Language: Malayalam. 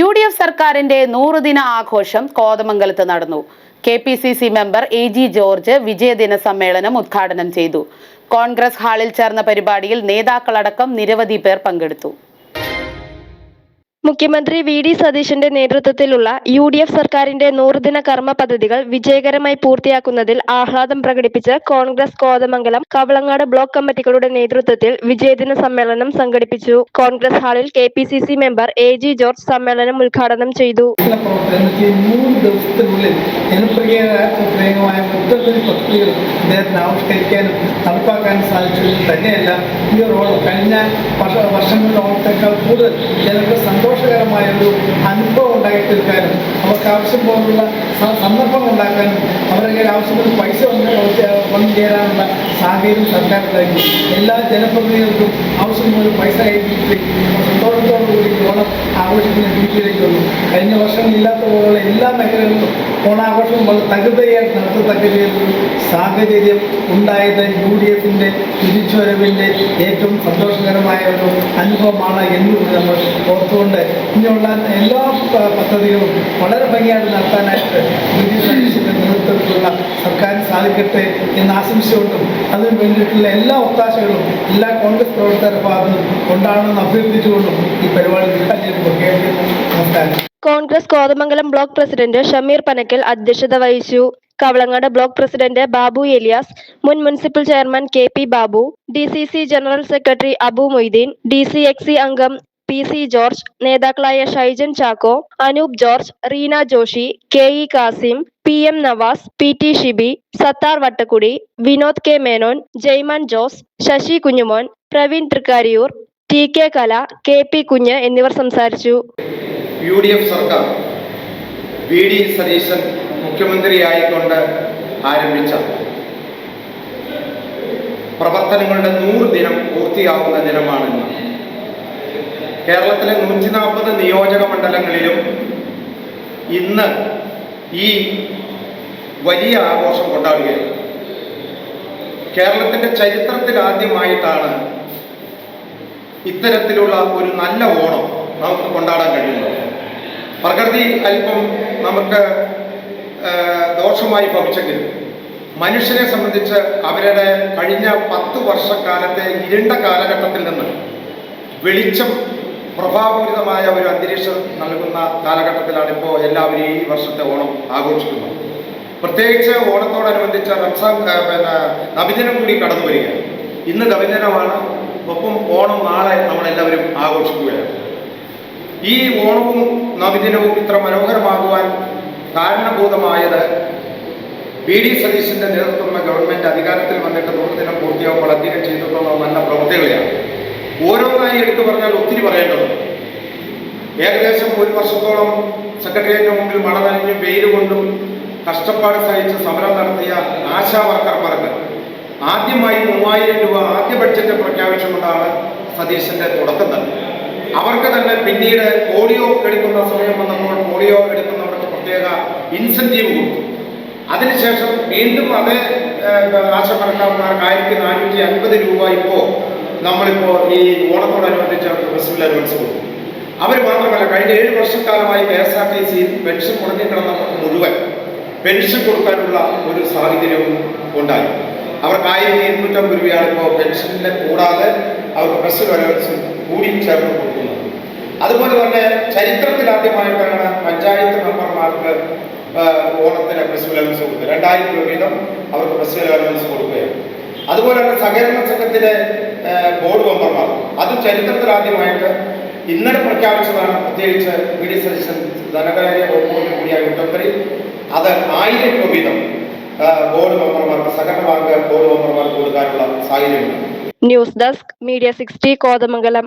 UDF സർക്കാരിന്റെ 100 ദിന ആഘോഷം കോതമംഗലത്ത് നടന്നു. KPCC മെമ്പർ AG ജോർജ് വിജയദിന സമ്മേളനം ഉദ്ഘാടനം ചെയ്തു. കോൺഗ്രസ് ഹാളിൽ ചേർന്ന പരിപാടിയിൽ നേതാക്കളടക്കം നിരവധി പേർ പങ്കെടുത്തു. മുഖ്യമന്ത്രി VD സതീശന്റെ നേതൃത്വത്തിലുള്ള UDF സർക്കാരിന്റെ 100 ദിന കർമ്മ പദ്ധതികൾ വിജയകരമായി പൂർത്തിയാക്കുന്നതിൽ ആഹ്ലാദം പ്രകടിപ്പിച്ച് കോൺഗ്രസ് കോതമംഗലം കവളങ്ങാട് ബ്ലോക്ക് കമ്മിറ്റികളുടെ നേതൃത്വത്തിൽ വിജയദിന സമ്മേളനം സംഘടിപ്പിച്ചു. കോൺഗ്രസ് ഹാളിൽ KPCC മെമ്പർ AG ജോർജ് സമ്മേളനം ഉദ്ഘാടനം ചെയ്തു. നടപ്പാക്കാനും സാധിച്ചത് തന്നെയല്ല ഈ റോഡ് കഴിഞ്ഞ വർഷങ്ങളിലോട്ടേക്കാൾ കൂടുതൽ ജനങ്ങൾക്ക് സന്തോഷകരമായ ഒരു അനുഭവം ഉണ്ടാക്കിത്തീർക്കാനും അവർക്ക് ആവശ്യം പോലുള്ള സന്ദർഭങ്ങൾ ഉണ്ടാക്കാനും അവരുടെ ആവശ്യത്തിന് പൈസ വന്നു ചേരാനുള്ള സാഹചര്യം സർക്കാർ ഉണ്ടാക്കി. എല്ലാ ജനപ്രതിനിധികൾക്കും ആവശ്യമുള്ള പൈസ കൈകിട്ടി സന്തോഷത്തോടുകൂടി ഓണം ആഘോഷിക്കുന്ന രീതിയിലേക്ക് വന്നു. കഴിഞ്ഞ വർഷങ്ങളില്ലാത്ത പോലുള്ള എല്ലാ മേഖലകളിലും ഓണാഘോഷം വളരെ തകൃതയായി നടത്തത്തക്ക രീതിയിലൊരു സാഹചര്യം ഉണ്ടായത് UDFന്റെ തിരിച്ചുവരവിൻ്റെ ഏറ്റവും സന്തോഷകരമായ ഒരു അനുഭവമാണ് എന്നുകൂടി നമ്മൾ ഓർത്തുകൊണ്ട് ഇനിയുള്ള എല്ലാ പദ്ധതികളും വളരെ ഭംഗിയായിട്ട് നടത്താനായിട്ട് VD സതീശന്റെ നേതൃത്വത്തിലുള്ള സർക്കാരിന് സാധിക്കട്ടെ എന്ന് ആശംസിച്ചുകൊണ്ടും അതിന് വേണ്ടിയിട്ടുള്ള എല്ലാ ഒത്താശകളും എല്ലാ കോൺഗ്രസ് പ്രവർത്തകരുടെ ഭാഗത്തും ഉണ്ടാകണമെന്ന് അഭ്യർത്ഥിച്ചുകൊണ്ടും ഈ പരിപാടി നമസ്കാരം. കോൺഗ്രസ് കോതമംഗലം ബ്ലോക്ക് പ്രസിഡന്റ് ഷമീർ പനക്കൽ അധ്യക്ഷത വഹിച്ചു. കവളങ്ങാട് ബ്ലോക്ക് പ്രസിഡന്റ് ബാബു എലിയാസ്, മുൻ municipal chairman KP Babu, DCC general secretary Abu Moideen, DCXC അംഗം PC ജോർജ്, നേതാക്കളായ Shaijan Chacko, Anoop George, Reena Joshi, KE Kasim, PM Navas, PT Shibi, Sathar Vattakudy, Vinod K Menon, Jaiman Jose, Sasi Kunjumon, Praveen Thrikkariyoor, TK Kala, KP കുഞ്ഞ് എന്നിവർ സംസാരിച്ചു. UDF സർക്കാർ VD സതീശൻ മുഖ്യമന്ത്രിയായിക്കൊണ്ട് ആരംഭിച്ച പ്രവർത്തനങ്ങളുടെ 100 ദിനം പൂർത്തിയാകുന്ന ദിനമാണിന്ന്. കേരളത്തിലെ 140 നിയോജക മണ്ഡലങ്ങളിലും ഇന്ന് ഈ വലിയ ആഘോഷം കൊണ്ടാടുകയാണ്. കേരളത്തിൻ്റെ ചരിത്രത്തിൽ ആദ്യമായിട്ടാണ് ഇത്തരത്തിലുള്ള ഒരു നല്ല ഓണം നമുക്ക് കൊണ്ടാടാൻ കഴിയുന്നത്. പ്രകൃതി അല്പം നമുക്ക് ദോഷമായി ഭവിച്ചെങ്കിലും മനുഷ്യനെ സംബന്ധിച്ച് അവരുടെ കഴിഞ്ഞ 10 വർഷക്കാലത്തെ ഇരുണ്ട കാലഘട്ടത്തിൽ നിന്ന് വെളിച്ചം പ്രഭാപൂരിതമായ ഒരു അന്തരീക്ഷം നൽകുന്ന കാലഘട്ടത്തിലാണ് ഇപ്പോൾ എല്ലാവരും ഈ വർഷത്തെ ഓണം ആഘോഷിക്കുന്നത്. പ്രത്യേകിച്ച് ഓണത്തോടനുബന്ധിച്ച റംസാൻ നബിദിനം കൂടി കടന്നു വരികയാണ്. ഇന്ന് നബിദിനമാണ്, ഒപ്പം ഓണം നാളെ നമ്മളെല്ലാവരും ആഘോഷിക്കുകയാണ്. ഈ ഓണവും നബിദിനവും ഇത്ര മനോഹരമാകുവാൻ കാരണഭൂതമായത് VD സതീശന്റെ നേതൃത്വത്തിലുള്ള ഗവൺമെന്റ് അധികാരത്തിൽ വന്നിട്ട് 100 ദിനം പൂർത്തിയാകുമ്പോൾ അധികം ചെയ്തിട്ടുള്ള നല്ല പ്രവൃത്തികളെയാണ്. ഓരോന്നായി എടുത്തു പറഞ്ഞാൽ ഒത്തിരി പറയേണ്ടതുണ്ട്. ഏകദേശം 1 വർഷത്തോളം സെക്രട്ടേറിയറ്റിന് മുമ്പിൽ മഴ നനഞ്ഞും വെയിൽ കൊണ്ടും കഷ്ടപ്പാട് സഹിച്ച് സമരം നടത്തിയ ആശാ വർക്കർമാർക്ക് ആദ്യമായി 3000 രൂപ ആദ്യ ബഡ്ജറ്റ് പ്രഖ്യാപിച്ചുകൊണ്ടാണ് സതീശന്റെ തുടക്കം തന്നെ. അവർക്ക് തന്നെ പിന്നീട് പോളിയോ എടുക്കുന്ന സമയം വന്നപ്പോൾ പോളിയോ എടുക്കുന്നവർക്ക് പ്രത്യേക ഇൻസെൻറ്റീവ് കൊടുത്തു. അതിനുശേഷം വീണ്ടും അതേ ആശാവർക്കർമാർക്ക് 1450 രൂപ ഇപ്പോൾ നമ്മളിപ്പോൾ ഈ ഓണത്തോടനുബന്ധിച്ച് ഫെസ്റ്റിവൽ അലവൻസ് കൊടുക്കും. അവർ മാത്രമല്ല, കഴിഞ്ഞ 7 വർഷക്കാലമായി KSRTC പെൻഷൻ മുടങ്ങിക്കിടന്നവർക്ക് മുഴുവൻ പെൻഷൻ കൊടുക്കാനുള്ള ഒരു സാഹചര്യവും ഉണ്ടായി. അവർക്ക് 1250 രൂപയാണ് ഇപ്പോൾ പെൻഷനിലെ കൂടാതെ അവർക്ക് ഫെസ്റ്റിവൽ അലവൻസും കൂടി ചേർന്ന് കൊടുക്കുന്നത്. അതുപോലെ തന്നെ ചരിത്രത്തിൽ ആദ്യമായിട്ടാണ് പഞ്ചായത്ത് മെമ്പർമാർക്ക് ഓണത്തിന് ഫെസ്റ്റിവൽ അലവൻസ് കൊടുക്കുക. 2000 രൂപ വീതം അവർക്ക് ഫെസ്റ്റിവൽ അലവൻസ് കൊടുക്കുകയാണ്. അതുപോലെ തന്നെ സഹകരണ സംഘത്തിലെ ബോർഡ് മെമ്പർമാർ, അതും ചരിത്രത്തിൽ ആദ്യമായിട്ട് ഇന്നലെ പ്രഖ്യാപിച്ചതാണ്. പ്രത്യേകിച്ച് VD സതീശൻ ധനകാര്യ വകുപ്പോട് കൂടിയ മുഖ്യമന്ത്രി അത് 1000 രൂപ വീതം ബോർഡ് മെമ്പർമാർക്ക്, സഹകരണ ബാങ്ക് ബോർഡ് മെമ്പർമാർക്ക് കൊടുക്കാനുള്ള സാഹചര്യമുണ്ട്. News desk media 60 Kothamangalam.